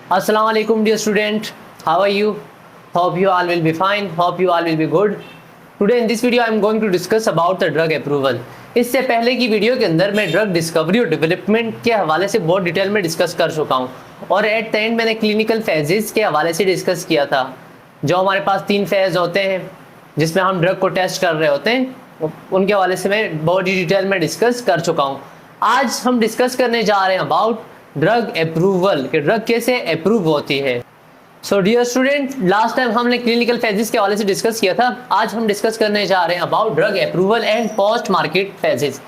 Assalamu alaikum dear student, how are you? Hope you all will be fine, hope you all will be good. Today in this video I am going to discuss about the drug approval. इससे पहले की video के अंदर मैं drug discovery और development के हवाले से बहुत डिटेल में डिस्कस कर चुका हूँ और एट द एंड मैंने क्लिनिकल फेजेस के हवाले से डिस्कस किया था। जो हमारे पास 3 फेज होते हैं जिसमें हम ड्रग को टेस्ट कर रहे होते हैं, उनके हवाले से मैं बहुत ही डिटेल में डिस्कस कर चुका हूँ। आज हम डिस्कस करने जा रहे हैं अबाउट ड्रग अप्रूवल कि ड्रग कैसे अप्रूव होती है। So dear student, last time हमने क्लिनिकल फेजेस के हवाले से डिस्कस किया था। आज हम डिस्कस करने जा रहे हैं about drug approval and post market phases.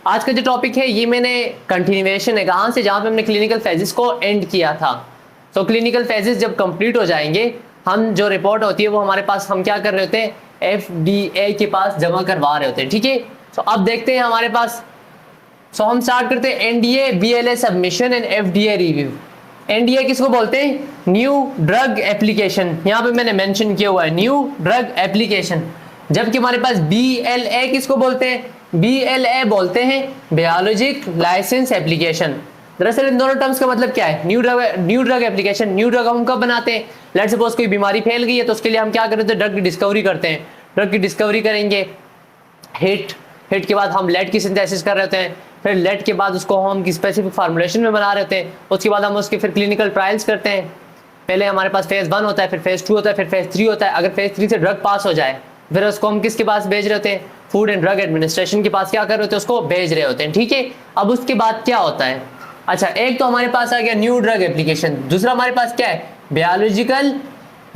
आज का जो टॉपिक है ये मैंने कंटिन्यूएशन है कहाँ से, जहाँ पे हमने क्लिनिकल फेजेस को एंड किया था। तो क्लिनिकल फेजेस जब कंप्लीट हो जाएंगे, हम जो रिपोर्ट होती है वो हमारे पास हम क्या कर रहे होते हैं, FDA के पास जमा करवा रहे होते हैं। ठीक है, तो अब देखते हैं हमारे पास। सो हम स्टार्ट करते हैं NDA BLA submission and FDA review. NDA किसको बोलते हैं? New drug application. यहाँ पे मैंने मेंशन किया हुआ है न्यू ड्रग एप्लीकेशन। जबकि हमारे पास BLA किसको बोलते हैं? BLA बोलते हैं बायोलॉजिक लाइसेंस एप्लीकेशन। दरअसल इन दोनों टर्म्स का मतलब क्या है? New drug application. New drug हम कब बनाते हैं? लेट सपोज कोई बीमारी फैल गई है तो उसके लिए हम क्या करते हैं? ड्रग की डिस्कवरी करते हैं। ड्रग की डिस्कवरी करेंगे, हिट के बाद हम लेड की सिंथेसिस कर रहे होते हैं, फिर लेड के बाद उसको हम की स्पेसिफिक फार्मूलेशन में बना रहे होते हैं। उसके बाद हम उसके फिर क्लिनिकल ट्रायल्स करते हैं। पहले हमारे पास फेज 1 होता है, फिर फेज 2 होता है, फिर फेज 3 होता है। अगर फेज 3 से ड्रग पास हो जाए फिर उसको हम किसके पास भेज रहे होते हैं? फूड एंड ड्रग एडमिनिस्ट्रेशन के पास क्या कर रहे होते हैं? उसको भेज रहे होते हैं। ठीक है, अब उसके बाद क्या होता है? अच्छा, एक तो हमारे पास आ गया न्यू ड्रग एप्लीकेशन, दूसरा हमारे पास क्या है? Biological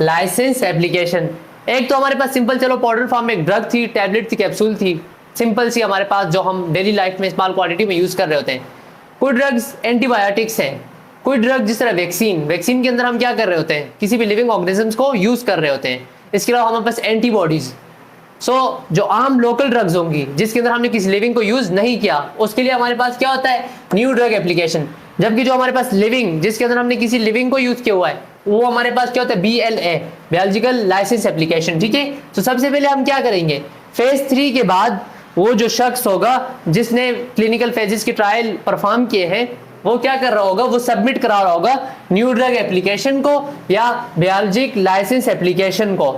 licence application. एक तो हमारे पास सिंपल चलो पाउडर फॉर्म में एक ड्रग थी, टैबलेट थी, कैप्सूल थी, सिंपल सी हमारे पास जो हम डेली लाइफ में स्मॉल क्वांटिटी में यूज कर रहे होते हैं। कोई ड्रग्स एंटीबायोटिक्स हैं, कोई ड्रग जिस तरह वैक्सीन के अंदर हम क्या कर रहे होते हैं? किसी भी लिविंग ऑर्गेनिजम्स को यूज कर रहे होते हैं। इसके अलावा हमारे पास एंटीबॉडीज। सो जो आम लोकल ड्रग्स होंगी जिसके अंदर हमने किसी लिविंग को यूज नहीं किया, उसके लिए हमारे पास क्या होता है? New drug application. जबकि जो हमारे पास लिविंग, जिसके अंदर हमने किसी लिविंग को यूज किया हुआ है, वो हमारे पास क्या होता है? BLA biological licence application. ठीक है, तो सबसे पहले हम क्या करेंगे? फेज 3 के बाद वो जो शख्स होगा जिसने क्लिनिकल फेजेस के ट्रायल परफॉर्म किए हैं, वो क्या कर रहा होगा? वो सबमिट करा रहा होगा न्यू ड्रग एप्लीकेशन को या बायोलॉजिक लाइसेंस एप्लीकेशन को।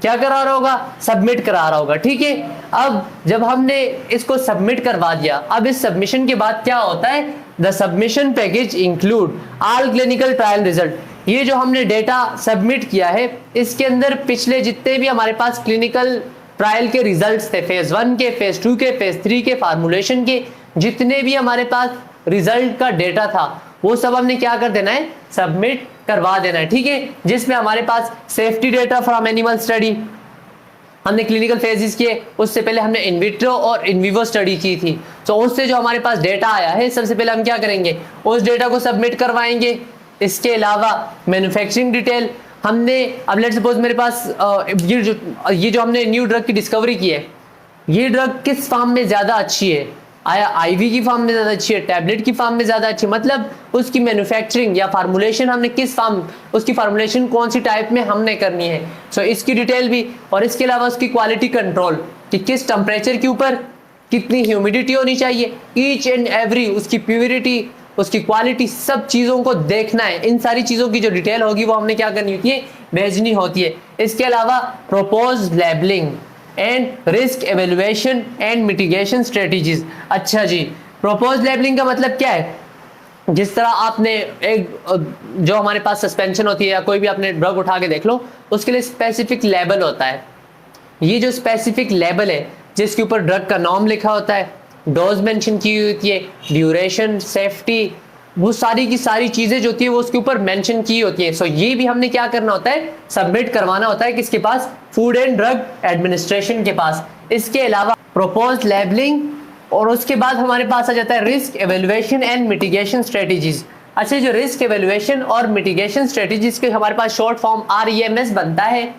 क्या करा रहा होगा? सबमिट करा रहा होगा। ठीक है, अब जब हमने इसको सबमिट करवा दिया, अब इस सबमिशन के बाद क्या होता है? The submission package include all clinical trial result. ये जो हमने डेटा सबमिट किया है, इसके अंदर पिछले जितने भी हमारे पास क्लिनिकल ट्रायल के रिजल्ट्स थे, फेज 1 के, फेज 2 के, फेज 3 के, फार्मूलेशन के, जितने भी हमारे पास रिजल्ट का डेटा था, वो सब हमने क्या कर देना है? सबमिट करवा देना है। ठीक है, जिसमें हमारे पास safety data from animal study, हमने क्लिनिकल फेजेस किए, उससे पहले हमने इन विट्रो और इन विवो स्टडी की थी। तो उससे जो हमारे पास डेटा आया है, सबसे पहले हम क्या करेंगे? उस डेटा को सबमिट करवाएंगे। इसके अलावा मैन्युफैक्चरिंग डिटेल हमने, अब लेट्स सपोज मेरे पास ये जो हमने न्यू ड्रग की डिस्कवरी की है, ये ड्रग किस फॉर्म में ज़्यादा अच्छी है? आया IV की फॉर्म में ज़्यादा अच्छी है, टैबलेट की फॉर्म में ज़्यादा अच्छी, मतलब उसकी मैन्युफैक्चरिंग या फार्मूलेशन हमने किस फॉर्म, उसकी फार्मूलेशन कौन सी टाइप में हमने करनी है। सो इसकी डिटेल भी, और इसके अलावा उसकी क्वालिटी कंट्रोल कि किस टेम्परेचर के ऊपर कितनी ह्यूमिडिटी होनी चाहिए, ईच एंड एवरी, उसकी प्योरिटी, उसकी क्वालिटी, सब चीज़ों को देखना है। इन सारी चीज़ों की जो डिटेल होगी वो हमने क्या करनी होती है? भेजनी होती है। इसके अलावा propose labelling and risk evaluation and mitigation strategies. अच्छा जी, प्रोपोज लेबलिंग का मतलब क्या है? जिस तरह आपने एक जो हमारे पास सस्पेंशन होती है या कोई भी आपने ड्रग उठा के देख लो, उसके लिए स्पेसिफिक लेबल होता है। ये जो स्पेसिफिक लेबल है जिसके ऊपर ड्रग का नाम लिखा होता है, डोज मेंशन की होती है, ड्यूरेशन, सेफ्टी, वो सारी की सारी चीजें जो होती है वो उसके ऊपर मेंशन की होती है। सो ये भी हमने क्या करना होता है? सबमिट करवाना होता है किसके पास? फूड एंड ड्रग एडमिनिस्ट्रेशन के पास। इसके अलावा प्रोपोज लेबलिंग, और उसके बाद हमारे पास आ जाता है risk evaluation and mitigation strategies. अच्छा, जो रिस्क एवेल्युएशन और मिटिगेशन स्ट्रेटजीज के हमारे पास शॉर्ट फॉर्म REMS बनता है,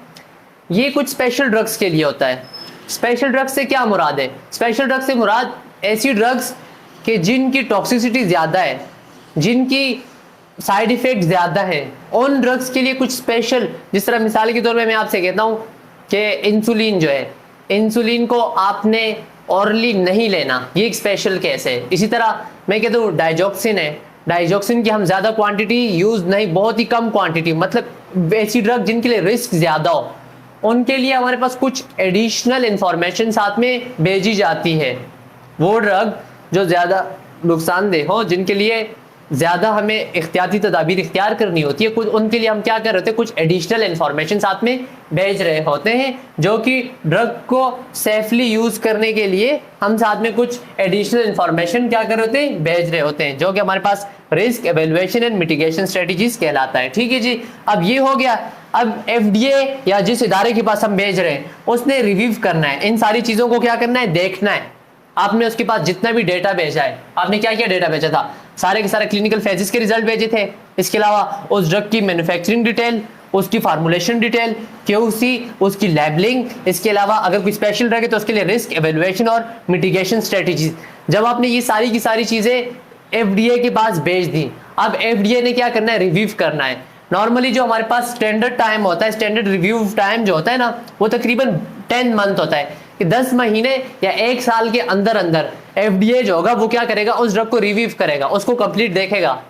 ये कुछ स्पेशल ड्रग्स के लिए होता है। स्पेशल ड्रग्स से क्या मुराद है? स्पेशल ड्रग्स से मुराद ऐसी ड्रग्स के जिनकी टॉक्सिसिटी ज़्यादा है, जिनकी साइड इफेक्ट ज़्यादा है, उन ड्रग्स के लिए कुछ स्पेशल, जिस तरह मिसाल के तौर पे मैं आपसे कहता हूँ कि इंसुलिन जो है, इंसुलिन को आपने ऑरली नहीं लेना, ये एक स्पेशल केस है। इसी तरह मैं कहता हूँ डाइजॉक्सिन है, डाइजॉक्सिन की हम ज़्यादा क्वांटिटी यूज़ नहीं, बहुत ही कम क्वांटिटी, मतलब ऐसी ड्रग जिनके लिए रिस्क ज़्यादा हो उनके लिए हमारे पास कुछ एडिशनल इंफॉर्मेशन साथ में भेजी जाती है। वो ड्रग जो ज़्यादा नुकसानदेह हो, जिनके लिए ज़्यादा हमें एहतियाती तदाबीर इख्तियार करनी होती है, कुछ उनके लिए हम क्या कर रहे होते हैं, कुछ एडिशनल इंफॉर्मेशन साथ में भेज रहे होते हैं, जो कि ड्रग को सेफली यूज़ करने के लिए हम साथ में कुछ एडिशनल इंफॉर्मेशन क्या कर रहे होते हैं, भेज रहे होते हैं, जो कि हमारे पास risk evaluation and mitigation strategies कहलाता है। ठीक है जी, अब ये हो गया। अब FDA या जिस इदारे के पास हम भेज रहे हैं उसने रिव्यू करना है, इन सारी चीज़ों को क्या करना है, देखना है। आपने उसके पास जितना भी डेटा भेजा है, आपने क्या क्या डेटा भेजा था, सारे के सारे क्लिनिकल फेजेस के रिजल्ट भेजे थे, इसके अलावा उस ड्रग की मैन्युफैक्चरिंग डिटेल, उसकी फार्मूलेशन डिटेल, QC, उसकी लेबलिंग, इसके अलावा अगर कोई स्पेशल ड्रग है तो उसके लिए रिस्क एवेल्युएशन और मिटिगेशन स्ट्रेटजीज। जब आपने ये सारी की सारी चीज़ें FDA के पास भेज दी, अब FDA ने क्या करना है, रिव्यू करना है। नॉर्मली जो हमारे पास स्टैंडर्ड टाइम होता है, स्टैंडर्ड रिव्यू टाइम जो होता है ना, वो तकरीबन 10 मंथ होता है कि 10 महीने या 1 साल के अंदर अंदर FDA जो होगा वो क्या करेगा, उस ड्रग को रिव्यू करेगा, उसको कंप्लीट देखेगा,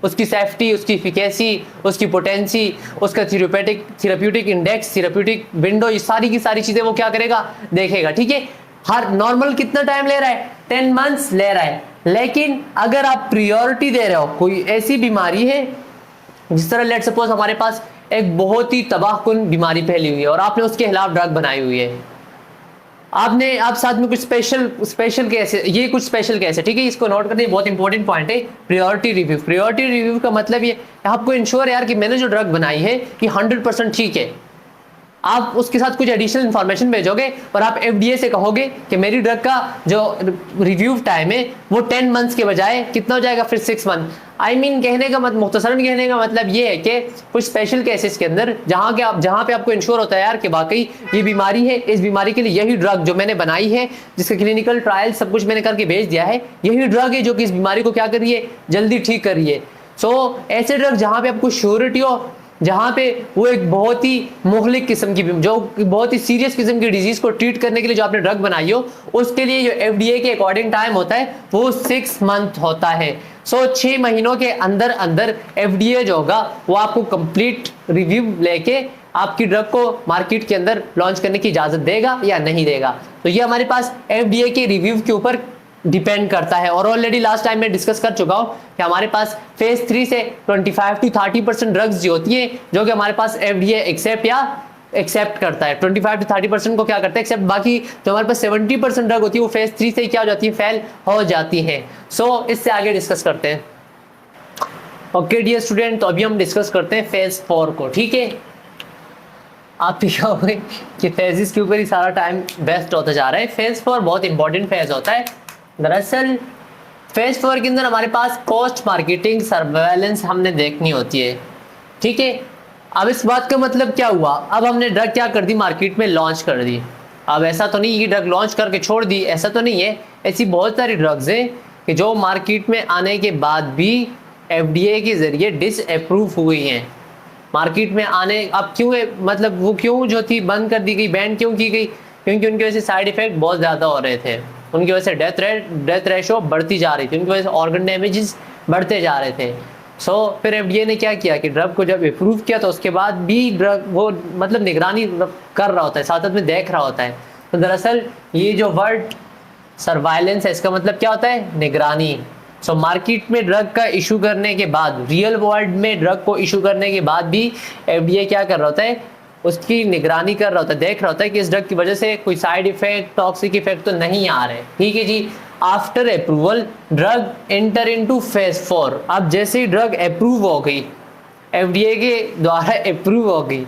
उसकी सेफ्टी, उसकी इफिकेसी, उसकी पोटेंसी, उसका थेरेप्यूटिक इंडेक्स, थेरेप्यूटिक विंडो, ये सारी की सारी चीज़ें वो क्या करेगा, देखेगा। ठीक है, हर नॉर्मल कितना टाइम ले रहा है, 10 मंथ्स ले रहा है। लेकिन अगर आप प्रायोरिटी दे रहे हो, कोई ऐसी बीमारी है जिस तरह लेट सपोज हमारे पास एक बहुत ही तबाहकुन बीमारी फैली हुई है और आपने उसके खिलाफ ड्रग बनाई हुई है, आप साथ में कुछ स्पेशल केस है, ये कुछ स्पेशल केस है। ठीक है, इसको नोट करते हैं, बहुत इंपॉर्टेंट पॉइंट है प्रायोरिटी रिव्यू। प्रायोरिटी रिव्यू का मतलब ये आपको इंश्योर यार कि मैंने जो ड्रग बनाई है कि 100% ठीक है। आप उसके साथ कुछ एडिशनल इंफॉर्मेशन भेजोगे और आप FDA से कहोगे कि मेरी ड्रग का जो रिव्यू टाइम है वो 10 मंथ्स के बजाय कितना हो जाएगा, फिर 6 मंथ। आई मीन कहने का मुख्तसरन कहने का मतलब ये है कि कुछ स्पेशल केसेस के अंदर जहाँ पे आपको इंश्योर होता है यार कि वाकई ये बीमारी है, इस बीमारी के लिए यही ड्रग जो मैंने बनाई है, जिसका क्लिनिकल ट्रायल सब कुछ मैंने करके भेज दिया है, यही ड्रग है जो कि इस बीमारी को क्या कर रही है, जल्दी ठीक कर रही है। सो ऐसे ड्रग जहाँ पे आपको श्योरिटी हो, जहाँ पे वो एक बहुत ही मुखलिक किस्म की, जो बहुत ही सीरियस किस्म की डिजीज को ट्रीट करने के लिए जो आपने ड्रग बनाई हो, उसके लिए जो FDA के अकॉर्डिंग टाइम होता है वो 6 मंथ होता है। 6 महीनों के अंदर अंदर FDA जो होगा वो आपको कंप्लीट रिव्यू लेके आपकी ड्रग को मार्केट के अंदर लॉन्च करने की इजाजत देगा या नहीं देगा। तो ये हमारे पास FDA के रिव्यू के ऊपर डिपेंड करता है। और ऑलरेडी लास्ट टाइम मैं डिस्कस कर चुका हूं कि हमारे पास फेज 3 से 25 to 30% ड्रग्स जो होती है जो कि हमारे पास FDA एक्सेप्ट करता है, 25 to 30% को क्या करता है, एक्सेप्ट। बाकी जो हमारे पास 70% ड्रग होती है वो फेज 3 से क्या हो जाती है, फेल हो जाती है। सो इससे आगे डिस्कस करते हैं। ओके डियर स्टूडेंट, तो अभी हम डिस्कस करते हैं फेज 4 को। ठीक है, आप क्या हो गए कि फेजेस के ऊपर ही सारा टाइम वेस्ट होता जा रहा है। फेज 4 बहुत इंपॉर्टेंट फेज होता है। दरअसल फेज 4 के अंदर हमारे पास पोस्ट मार्केटिंग सर्वेलेंस हमने देखनी होती है। ठीक है, अब इस बात का मतलब क्या हुआ, अब हमने ड्रग क्या कर दी, मार्केट में लॉन्च कर दी। अब ऐसा तो नहीं कि ड्रग लॉन्च करके छोड़ दी, ऐसा तो नहीं है। ऐसी बहुत सारी ड्रग्स हैं कि जो मार्केट में आने के बाद भी FDA के ज़रिए डिसअप्रूव हुई हैं। मार्केट में आने अब क्यों है, मतलब वो क्यों जो थी बंद कर दी गई, बैन क्यों की गई, क्योंकि उनकी वजह से साइड इफेक्ट बहुत ज़्यादा हो रहे थे, उनकी वजह से डेथ रेशो बढ़ती जा रही थी, उनकी वजह से ऑर्गन डैमेजेस बढ़ते जा रहे थे। फिर FDA ने क्या किया कि ड्रग को जब अप्रूव किया तो उसके बाद भी ड्रग वो मतलब निगरानी कर रहा होता है, साथ में देख रहा होता है। तो दरअसल ये जो वर्ड सर्वाइलेंस है, इसका मतलब क्या होता है, निगरानी। मार्केट में ड्रग का इशू करने के बाद, रियल वर्ल्ड में ड्रग को इशू करने के बाद भी FDA क्या कर रहा होता है, उसकी निगरानी कर रहा होता है, देख रहा होता है कि इस ड्रग की वजह से कोई साइड इफेक्ट, टॉक्सिक इफेक्ट तो नहीं आ रहे। ठीक है जी, after approval drug enter into phase 4। अब जैसे ही ड्रग अप्रूव हो गई, FDA के द्वारा अप्रूव हो गई,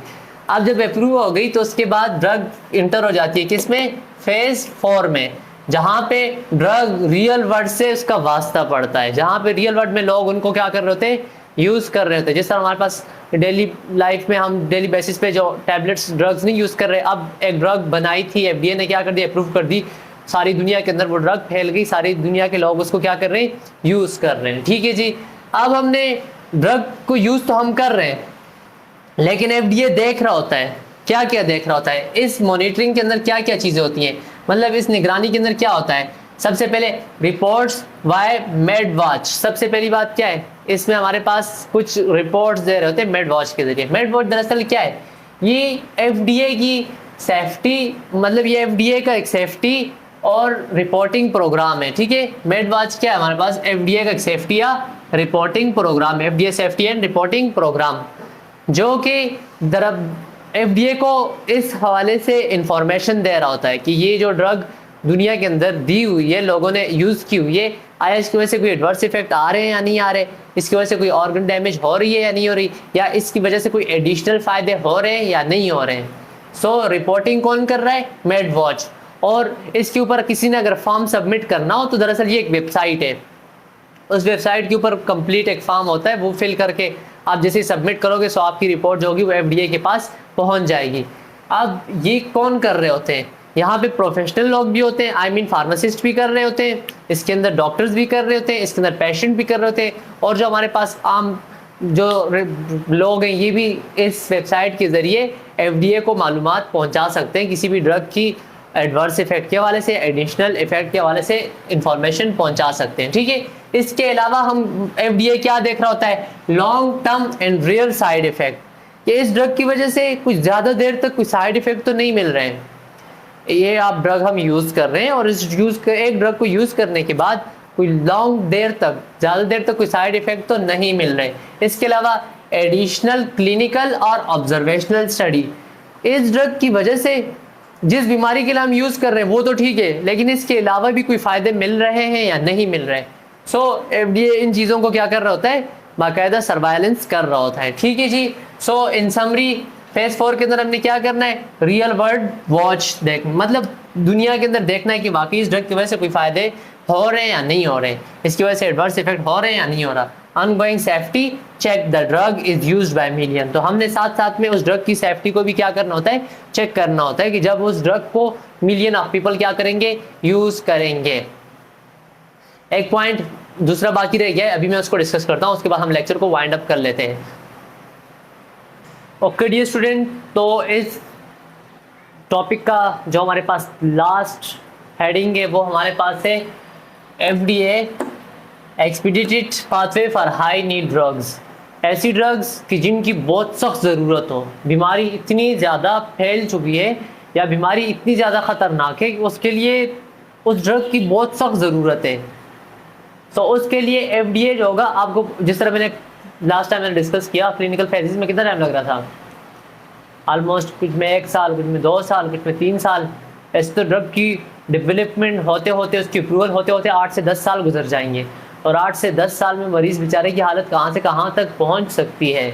अब जब अप्रूव हो गई तो उसके बाद ड्रग इंटर हो जाती है किसमें, फेज 4 में, जहाँ पे ड्रग रियल वर्ल्ड से उसका वास्ता पड़ता है, जहाँ पे रियल वर्ल्ड में लोग उनको क्या कर रहे होते हैं, यूज़ कर रहे होते हैं। जिस तरह हमारे पास डेली लाइफ में हम डेली बेसिस पे जो टैबलेट्स ड्रग्स नहीं यूज़ कर रहे, अब एक ड्रग बनाई थी, FDA ने क्या कर दी, अप्रूव कर दी, सारी दुनिया के अंदर वो ड्रग फैल गई, सारी दुनिया के लोग उसको क्या कर रहे हैं, यूज़ कर रहे हैं। ठीक है जी, अब हमने ड्रग को यूज़ तो हम कर रहे हैं, लेकिन FDA देख रहा होता है, क्या क्या देख रहा होता है, इस मॉनिटरिंग के अंदर क्या क्या चीज़ें होती हैं, मतलब इस निगरानी के अंदर क्या होता है सबसे पहले रिपोर्ट्स वाई मेड वॉच। सबसे पहली बात क्या है, इसमें हमारे पास कुछ रिपोर्ट्स दे रहे होते हैं मेड वॉच के जरिए। मेड वॉच दरअसल क्या है, ये FDA की सेफ्टी, मतलब ये FDA का एक सेफ्टी और रिपोर्टिंग प्रोग्राम है, ठीक है। मेड वॉच क्या है, हमारे पास FDA का एक सेफ्टी या reporting programme, FDA safety and reporting programme, जो कि FDA को इस हवाले से इंफॉर्मेशन दे रहा होता है कि ये जो ड्रग दुनिया के अंदर दी हुई है, लोगों ने यूज़ की हुई है, आया इसकी वजह से कोई एडवर्स इफेक्ट आ रहे हैं या नहीं आ रहे, इसकी वजह से कोई ऑर्गन डैमेज हो रही है या नहीं हो रही, या इसकी वजह से कोई एडिशनल फ़ायदे हो रहे हैं या नहीं हो रहे हैं। सो रिपोर्टिंग कौन कर रहा है, मेड वॉच। और इसके ऊपर किसी ने अगर फॉर्म सबमिट करना हो तो दरअसल ये एक वेबसाइट है, उस वेबसाइट के ऊपर कंप्लीट एक फॉर्म होता है, वो फिल करके आप जैसे सबमिट करोगे सो आपकी रिपोर्ट जो होगी वो FDA के पास पहुंच जाएगी। अब ये कौन कर रहे होते हैं, यहाँ पे प्रोफेशनल लोग भी होते हैं, आई मीन फार्मासिस्ट भी कर रहे होते हैं, इसके अंदर डॉक्टर्स भी कर रहे होते हैं, इसके अंदर पेशेंट भी कर रहे होते हैं, और जो हमारे पास आम जो लोग हैं ये भी इस वेबसाइट के ज़रिए FDA को मालूमात पहुँचा सकते हैं, किसी भी ड्रग की एडवर्स इफेक्ट के हवाले से, एडिशनल इफेक्ट के हवाले से इंफॉर्मेशन पहुंचा सकते हैं, ठीक है। इसके अलावा हम FDA क्या देख रहा होता है, long term and real side effect, कि इस ड्रग की वजह से कुछ ज़्यादा देर तक कोई साइड इफेक्ट तो नहीं मिल रहे हैं, ये आप ड्रग हम यूज़ कर रहे हैं और इस एक ड्रग को यूज़ करने के बाद कोई लॉन्ग देर तक, ज़्यादा देर तक कोई साइड इफेक्ट तो नहीं मिल रहे। इसके अलावा एडिशनल क्लिनिकल और ऑब्जर्वेशनल स्टडी, इस ड्रग की वजह से जिस बीमारी के लिए हम यूज़ कर रहे हैं वो तो ठीक है, लेकिन इसके अलावा भी कोई फ़ायदे मिल रहे हैं या नहीं मिल रहे। सो FDA इन चीज़ों को क्या कर रहा होता है, बाकायदा सर्वाइलेंस कर रहा होता है, ठीक है जी। सो इन समरी फेज 4 के अंदर हमने क्या करना है, रियल वर्ल्ड वॉच देख, मतलब दुनिया के अंदर देखना है कि वाकई इस ड्रग की वजह से कोई फ़ायदे हो रहे हैं या नहीं हो रहे हैं, इसकी वजह से एडवर्स इफेक्ट हो रहे हैं या नहीं हो रहा। Ongoing safety check, the drug is used by million, तो हमने साथ साथ में उस ड्रग की सेफ्टी को भी क्या करना होता है, चेक करना होता है कि जब उस ड्रग को मिलियन ऑफ पीपल क्या करेंगे, यूज करेंगे। एक पॉइंट दूसरा बाकी रह गया है, अभी मैं उसको डिस्कस करता हूँ, उसके बाद हम लेक्चर को वाइंड अप कर लेते हैं। ओके डियर स्टूडेंट, तो इस टॉपिक का जो हमारे पास लास्ट हेडिंग है वो हमारे पास है FDA एक्सपीडिटेड pathway for high need drugs, ऐसी ड्रग्स कि जिनकी बहुत सख्त ज़रूरत हो, बीमारी इतनी ज़्यादा फैल चुकी है या बीमारी इतनी ज़्यादा ख़तरनाक है कि उसके लिए उस ड्रग की बहुत सख्त ज़रूरत है। तो उसके लिए FDA जो होगा, आपको जिस तरह मैंने लास्ट टाइम मैंने डिस्कस किया, क्लिनिकल फेजेस में कितना टाइम लग रहा था, ऑलमोस्ट कुछ में 1 साल, कुछ में 2 साल, कुछ में 3 साल, ऐसे तो ड्रग की डेवलपमेंट होते होते, उसकी अप्रूवल होते होते 8 से 10 साल गुजर जाएंगे, और 8 से 10 साल में मरीज़ बेचारे की हालत कहाँ से कहाँ तक पहुँच सकती है।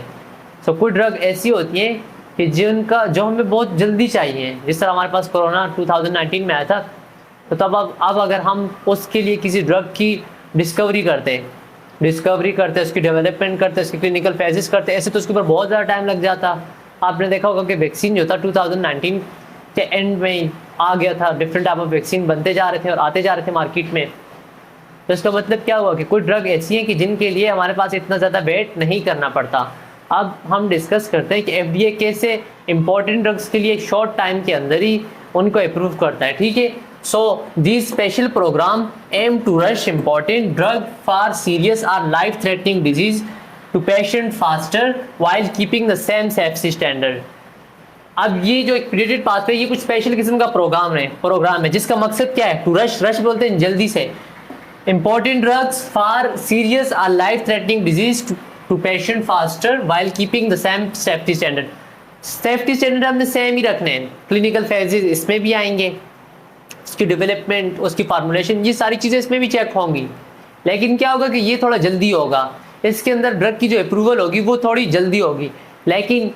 सो कुछ ड्रग ऐसी होती हैं कि जिनका जो हमें बहुत जल्दी चाहिए, जिस तरह हमारे पास कोरोना 2019 में आया था, तो तब अब अगर हम उसके लिए किसी ड्रग की डिस्कवरी करते, उसकी डेवलपमेंट करते, उसकी क्लिनिकल फेजेस करते, ऐसे तो उसके ऊपर बहुत ज़्यादा टाइम लग जाता। आपने देखा होगा कि वैक्सीन जो था 2019 के एंड में आ गया था, डिफरेंट टाइप ऑफ वैक्सीन बनते जा रहे थे और आते जा रहे थे मार्केट में। तो इसका मतलब क्या हुआ कि कुछ ड्रग ऐसी हैं कि जिनके लिए हमारे पास इतना ज़्यादा वेट नहीं करना पड़ता। अब हम डिस्कस करते हैं कि FDA कैसे इंपॉर्टेंट ड्रग्स के लिए शॉर्ट टाइम के अंदर ही उनको अप्रूव करता है, ठीक है। So this special program aim to rush important drug for serious और life threatening disease to patient faster while keeping the same safety standard. अब ये जो एक्सपीडिटेड पाथवे, ये कुछ स्पेशल किस्म का प्रोग्राम है जिसका मकसद क्या है, टू रश बोलते हैं जल्दी से, इंपॉर्टेंट ड्रग्स फॉर सीरियस और life threatening disease to patient faster while keeping the same safety standard. Safety standard हमने सेम ही रखने हैं, क्लिनिकल फेजेस इसमें भी आएंगे, उसकी डेवलपमेंट, उसकी फार्मूलेशन, ये सारी चीज़ें इसमें भी चेक होंगी। लेकिन क्या होगा कि ये थोड़ा जल्दी होगा, इसके अंदर ड्रग की जो अप्रूवल होगी वो थोड़ी जल्दी होगी। लेकिन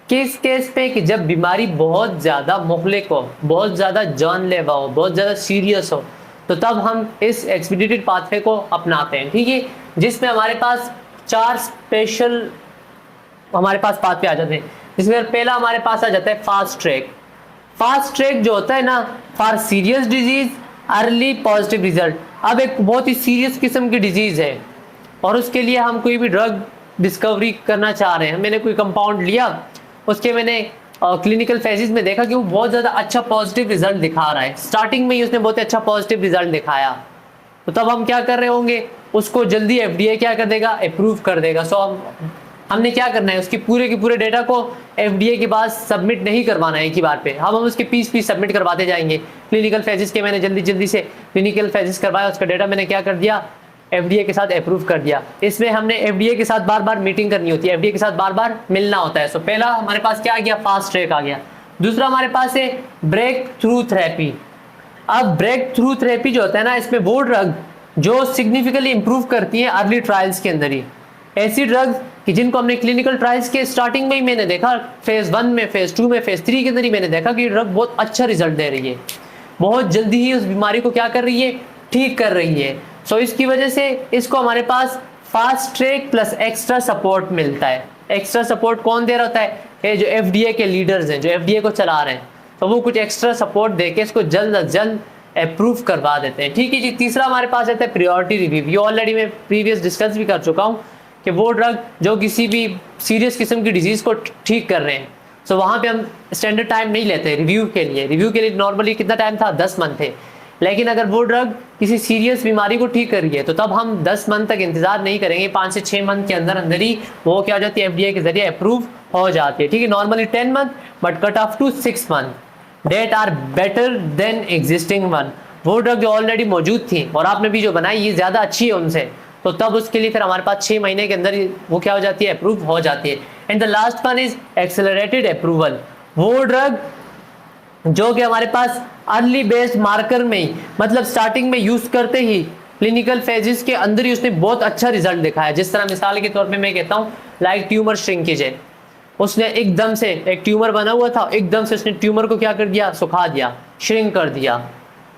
किस केस पे कि जब बीमारी बहुत ज़्यादा मुहलिक हो, बहुत ज़्यादा जानलेवा हो, बहुत ज़्यादा सीरियस हो, तो तब हम इस एक्सपीडिटेड पाथवे को अपनाते हैं, ठीक है, जिसमें हमारे पास 4 स्पेशल हमारे पास पाथवे आ जाते हैं। जिसमें पहला हमारे पास आ जाता है फास्ट ट्रैक। फास्ट ट्रैक जो होता है ना, for serious disease early positive result. अब एक बहुत ही सीरियस किस्म की डिजीज़ है और उसके लिए हम कोई भी ड्रग डिस्कवरी करना चाह रहे हैं, मैंने कोई कंपाउंड लिया, उसके मैंने क्लिनिकल फेजेस में देखा कि वो बहुत ज़्यादा अच्छा पॉजिटिव रिजल्ट दिखा रहा है, स्टार्टिंग में ही उसने बहुत अच्छा पॉजिटिव रिजल्ट दिखाया, तो तब हम क्या कर रहे होंगे, उसको जल्दी एफडीए क्या कर देगा, अप्रूव कर देगा। सो हमने क्या करना है, उसकी पूरे के पूरे डेटा को एफडीए के पास सबमिट नहीं करवाना है एक ही बार पे, हम उसके पीस सबमिट करवाते जाएंगे। क्लिनिकल फेजेस के मैंने जल्दी से क्लिनिकल फेजेस करवाया, उसका डेटा मैंने क्या कर दिया, एफडीए के साथ अप्रूव कर दिया। इसमें हमने एफडीए के साथ बार बार मीटिंग करनी होती है, एफडीए के साथ बार बार मिलना होता है। सो पहला हमारे पास क्या आ गया, फास्ट ट्रैक आ गया। दूसरा हमारे पास है ब्रेक थ्रू थेरेपी। अब ब्रेक थ्रू थेरेपी जो होता है ना, इसमें वो ड्रग जो सिग्निफिकेंटली इंप्रूव करती है अर्ली ट्रायल्स के अंदर ही, ऐसी ड्रग कि जिनको हमने क्लिनिकल ट्रायल्स के स्टार्टिंग में ही मैंने देखा, फेज 1 में, फेज 2 में, फेज 3 के अंदर ही मैंने देखा कि ड्रग बहुत अच्छा रिजल्ट दे रही है, बहुत जल्दी ही उस बीमारी को क्या कर रही है, ठीक कर रही है। सो इसकी वजह से इसको हमारे पास fast track plus extra support मिलता है। एक्स्ट्रा सपोर्ट कौन दे रहा होता है, ये जो एफडीए के लीडर्स हैं, जो एफडीए को चला रहे हैं, तो वो कुछ एक्स्ट्रा सपोर्ट देके इसको जल्द अज जल्द अप्रूव करवा देते हैं। ठीक है जी। तीसरा हमारे पास आता है प्रायोरिटी रिव्यू। ये ऑलरेडी मैं प्रीवियस डिस्कस भी कर चुका हूँ कि वो ड्रग जो किसी भी सीरियस किस्म की डिजीज़ को ठीक कर रहे हैं, सो वहाँ पे हम स्टैंडर्ड टाइम नहीं लेते रिव्यू के लिए। रिव्यू के लिए नॉर्मली कितना टाइम था, 10 मंथ थे, लेकिन अगर वो ड्रग किसी सीरियस बीमारी को ठीक कर रही है तो तब हम 10 मंथ तक इंतजार नहीं करेंगे, 5 से 6 मंथ के अंदर अंदर ही वो क्या हो जाती है, एफडीए के जरिए अप्रूव हो जाती है। ठीक है, normally 10 month but cut off to 6 month that are better than existing one. वो ड्रग जो ऑलरेडी मौजूद थी और आपने भी जो बनाई ये ज़्यादा अच्छी है उनसे, तो तब उसके लिए फिर हमारे पास 6 महीने के अंदर वो क्या हो जाती है, अप्रूव हो जाती है। And the last one is accelerated approval. वो ड्रग जो कि हमारे पास अर्ली बेस्ड मार्कर में ही, मतलब स्टार्टिंग में यूज करते ही क्लिनिकल फेजेस के अंदर ही उसने बहुत अच्छा रिजल्ट दिखाया। जिस तरह मिसाल के तौर पे मैं कहता हूँ लाइक ट्यूमर श्रिंकेज है, उसने एकदम से एक ट्यूमर बना हुआ था, एकदम से उसने ट्यूमर को क्या कर दिया, सुखा दिया, श्रिंक कर दिया।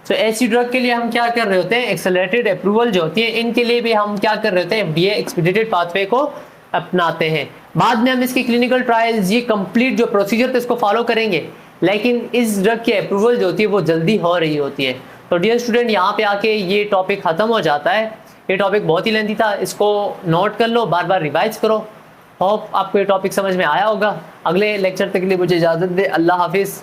तो ऐसी ड्रग के लिए हम क्या कर रहे होते हैं, एक्सेलरेटेड अप्रूवल जो होती है इनके लिए भी हम क्या कर रहे होते हैं, एफडीए एक्सपीडिटेड पाथवे को अपनाते हैं। बाद में हम इसकी क्लिनिकल ट्रायल्स, ये कंप्लीट जो प्रोसीजर थे इसको फॉलो करेंगे, लेकिन इस ड्रग की अप्रूवल जो होती है वो जल्दी हो रही होती है। तो डियर स्टूडेंट, यहाँ पे आके ये टॉपिक खत्म हो जाता है। ये टॉपिक बहुत ही लेंथी था, इसको नोट कर लो, बार बार रिवाइज करो। होप आपको ये टॉपिक समझ में आया होगा। अगले लेक्चर तक के लिए मुझे इजाज़त दे। अल्लाह हाफिज़।